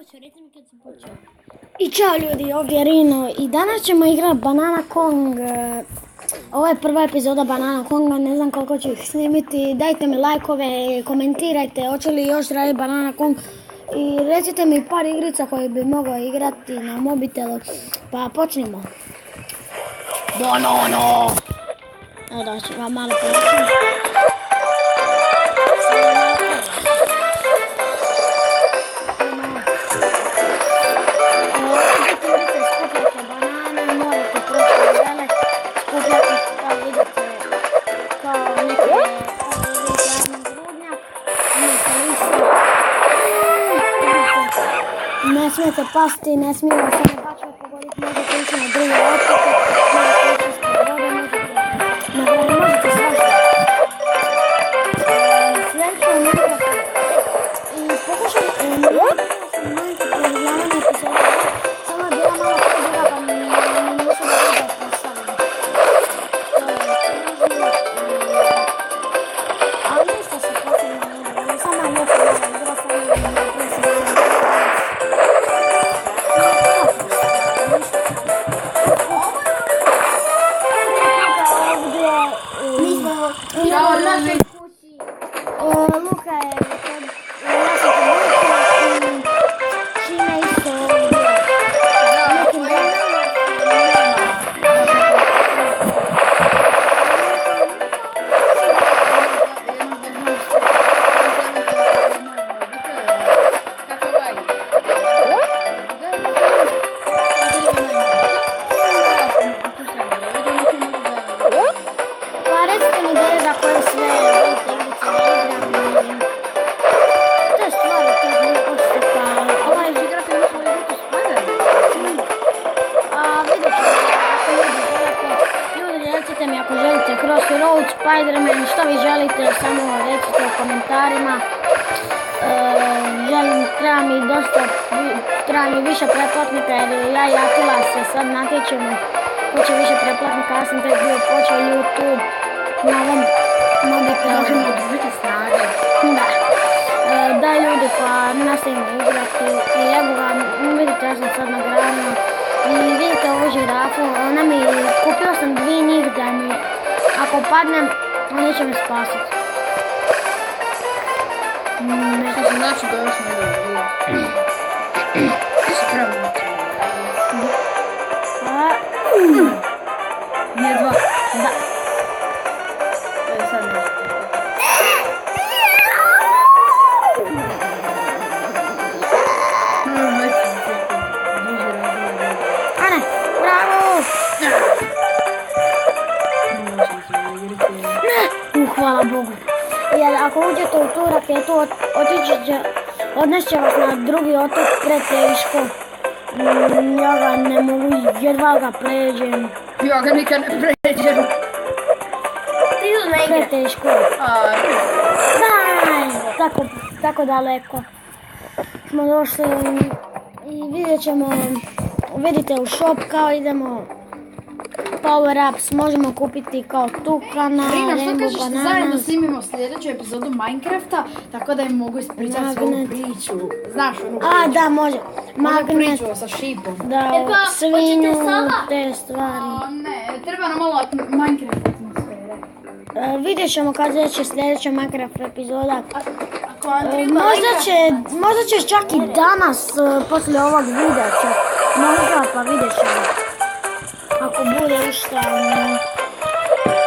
počeo, reci mi kad si počeo. I čao ljudi, ovdje je Rino i danas ćemo igrati Banana Kong. Ovo je prva epizoda Banana Konga, ne znam koliko ću ih snimiti. Dajte mi lajkove, komentirajte hoće li još raditi Banana Kong. I recite mi par igrica koje bi mogao igrati na mobitelu. Pa počnimo. Banana! Evo da ću vam malo početi. Ne smijete pasti, ne smijemo se ne bačati pogoditi, možete ići na druge otoke, možete ići ispod vode, možete svašta. Sljedeća je Minecraft i pokušajte Minecraft preživljavanje epizoda, samo je bila malo preduga pa mi nisu dobro da postavim. Ali ništa se posebno ne igra, samo je lijepo igra, igra samo je Luka je našoj kući i Šime isto nekim pa recite mi ideje za koje sve volite igrice da igram. Te stvari to je početi pa ovaj igrate mi smo igrati Spider. Vidjet ćemo ako ljudi želite. Ljudi recite mi ako želite Crossroad, Spider-Man, što vi želite samo recite u komentarima. Treba mi više pretplatnika jer ja i Atila se sad natječemo ko će više pretplatnika, ja sam tek bio počeo YouTube na ovom mobitelu. Možemo dobiti snage. Da ljudi pa nastavimo igrati i evo ga, vidite ja sam sad na granu i vidite ovu žirafu, ona mi, kupio sam dvije njih da mi, ako padnem, oni će me spasiti. Što se znači da još ne dobro. Ti si pravo znači. Nije dva. Da. To je sad nešto. Ane, bravo! Ne! Hvala Bogu. Jer ako uđete u tu raketu, odnest će vas na drugi otok preteško. Ja ga ne mogu, jedva ga pređem. Ja ga nikad ne pređem. Ti tu ne igra. Preteško. Daj! Tako daleko smo došli i vidjet ćemo, vidite u shop kao idemo power ups, možemo kupiti kao tukana, Rina, što rainbow kažeš da banana. zajedno snimimo sljedeću epizodu Minecrafta, tako da im mogu ispričati svoju priču. Znaš onu priču? Da, može. Onu Magnet, priču sa šipom. da, svinju, te stvari. Ne, treba nam malo Minecraft atmosfere. Vidjet ćemo kad će sljedeća Minecraft epizoda. Ako vam treba Možda će čak i danas, poslije ovog videa će. Možda, pa vidjet ćemo. Ako bude išta,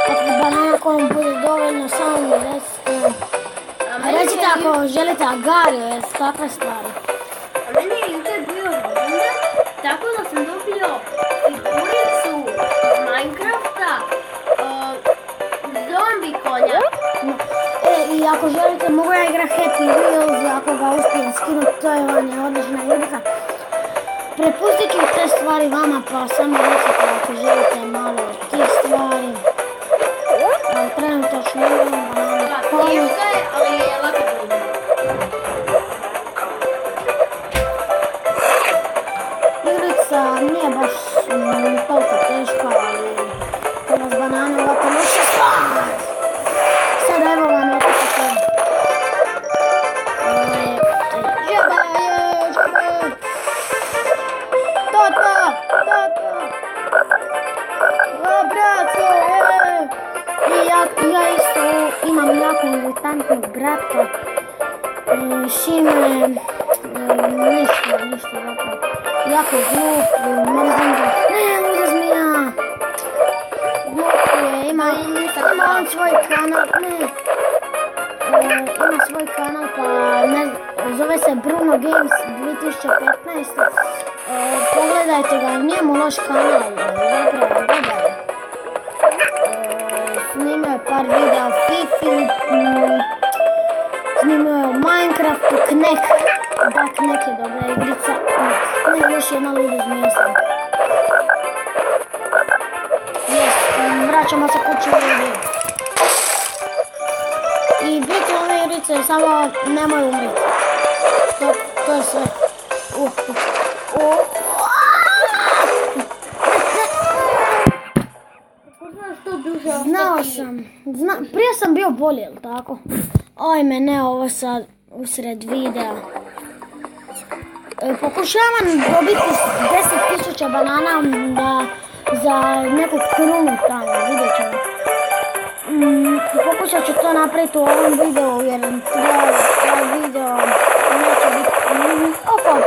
ako Banana Kong bude dovoljno, samo mi recite. Recite ako želite Agario, takve stvari. A meni je jučer bio rođendan, tako da sam dobio figuricu iz Minecrafta, zombi konja. I ako želite, mogu ja igrat Happy Wheels, ako ga uspijem skinuti, to je vam odlična igra. Prepustit ću te stvari vama, pa samo recite ako želite malo od tih stvari. Ali trenutačno igram Banana Kong. Teška je, ali je lako dobro. Igrica nije baš toliko teška, ali kad vas banana ovako može spavati. Sad evo vam opet to. čime ništa zapravo. Jako glup, mrzim ga. Ne, luda zmija. Glup je, ima on svoj kanal, ne. Ima svoj kanal pa zove se Bruno Games 2015. Pogledajte ga, nije mu loš kanal, zapravo dobar. Snimio je par videa o Fifi, snimio je o Minecraftu, Knek. Da, Knek je dobra igrica. Ne, još jedna luda zmija sam. Vraćamo se kući u video. I biti ove igrice, samo nemoj umriti. To je sve. Znao sam. Prije sam bio bolji, jel tako? Ajme, ne, ovo sad usred videa. Pokušavam dobiti 10.000 banana za neku krunu tamo, vidjet ćemo. Pokušat ću to napraviti u ovom videu jer ovaj video neće biti oko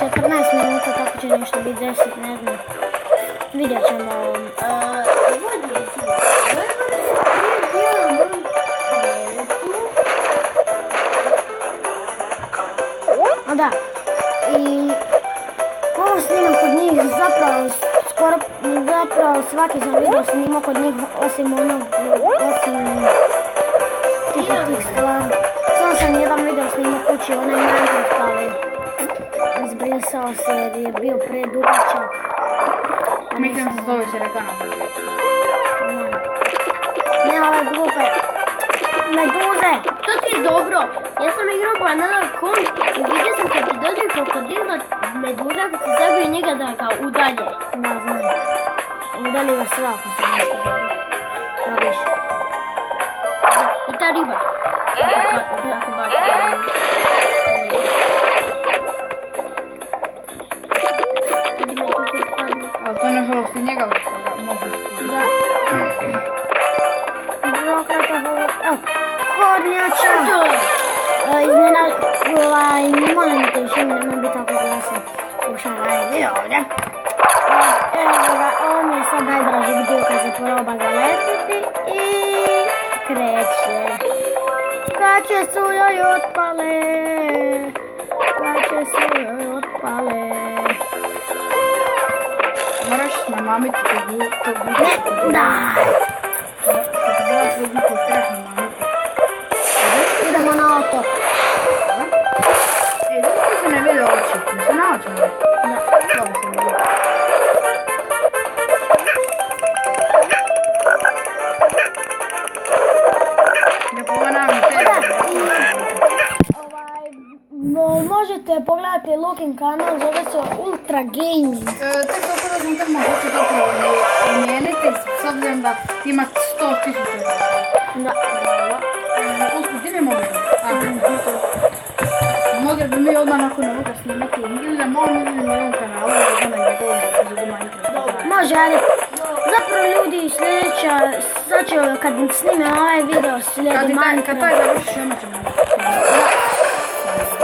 15-14 minuta, tako će nešto biti 10, ne znam. Vidjet ćemo. A da, i ovo snimam kod njih zapravo svaki sam video snimao kod njih osim tih stvari. Samo sam jedan video snimao kući, onaj Minecraft, ali izbrisao se jer je bio predugačak. Mislim se zove se rekao napraviti. Ne, ove glupe meduze. To ti je dobro. Ja sam igrao Banana Kong i vidio sam kad ti dođe krokodil meduza kad se zabije njega da ga udalje. Da, znam. Udalje ga sve ako se nešto dobro. To viš. I ta riba. Tako baš. Ali to nažalost i njega mogu. Da. Kornjača! Molim te više mi nemoj biti tako glasan. Slušam ovaj video ovdje. Evo ga, ovo mi je sad najdraži video kad se proba zaletiti i kreće. Kače su joj otpale, kače su joj otpale. Moraš namamiti to video. Ne, daj! Idemo na otok. Zašto se ne vide oči? Se na oči ne vide? Da. Dobro se ne vide. Ne pogledam Možete pogledati Lukin kanal, zove se Ultra Gaming. Te se opet da možete zapravo promijeniti s obzirom da ima 100.000. Da. Usput, ti mi mobitel? Mogli bi mi odmah nakon ovoga snimati ili da malo ili na ovom kanalu ili da ne govorim za Minecraft. Može, ali zapravo ljudi sljedeća, sad ću kad snimem ovaj video slijedi Minecraft. Kad taj završiš, onda ćemo.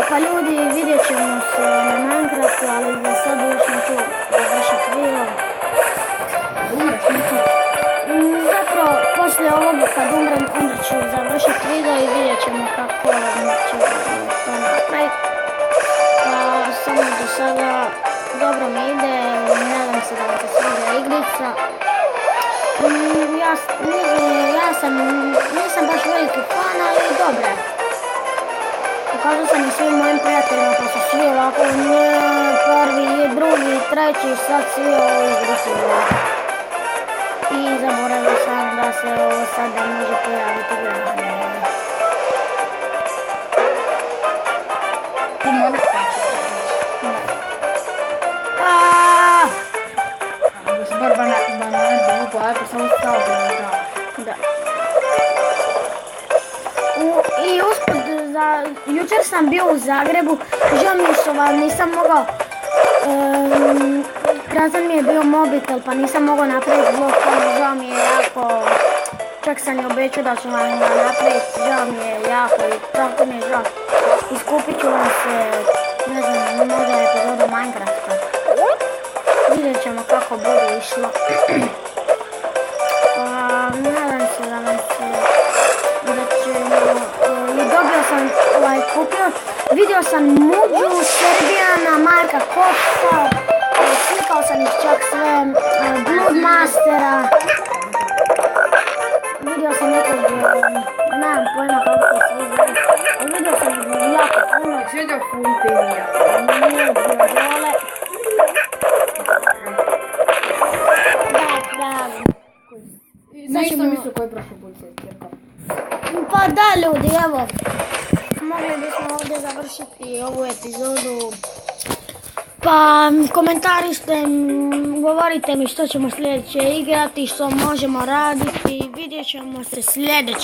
Pa ljudi, vidjet ćemo se na Minecraftu, ali za sad još neću završiti video. Umreš, neću. Zapravo, poslije ovoga kad umrem, onda ću završiti video i vidjet ćemo kako ću to napraviti. Pa samo do sada dobro mi ide, nadam se da vam se sviđa igrica. Nisam baš veliki fan, ali dobra je. Pokazao sam i svim mojim prijateljima pa su svi ovako prvi, drugi, treći, sad svi ovo igrici. I zaboravio sam da se ovo sad ne može pojaviti građane. Ti moraš plaćati. Da se bar banane mogu pojaviti, pa samo stao da. Da. I usput, jučer sam bio u Zagrebu, žao mi je što vam nisam mogao, prazan mi je bio mobitel pa nisam mogao napraviti vlog, žao mi je jako, čak sam i obećao da ću vam ga napraviti, žao mi je jako i tako mi je žao. iskupit ću vam se, ne znam, možda epizodu Minecrafta. Vidjet ćemo kako bude išlo. Nadam se da vam se, da ćemo, i dobio sam, kupio, vidio sam Muđu, Serbijana, Marka Kopsa, slikao sam ih čak sve, Bloodmastera, vidio sam nekog, nemam pojma kako se svi zove, ali vidio sam jako puno. Sviđa Funtinija. Nije bio dole. Na isto mislu koji prošli put se iskrekao. Pa da ljudi, evo, mogli bismo ovdje završiti ovu epizodu. Pa komentariste, govorite mi što ćemo sljedeće igrati, što možemo raditi, vidjet ćemo se sljedeće.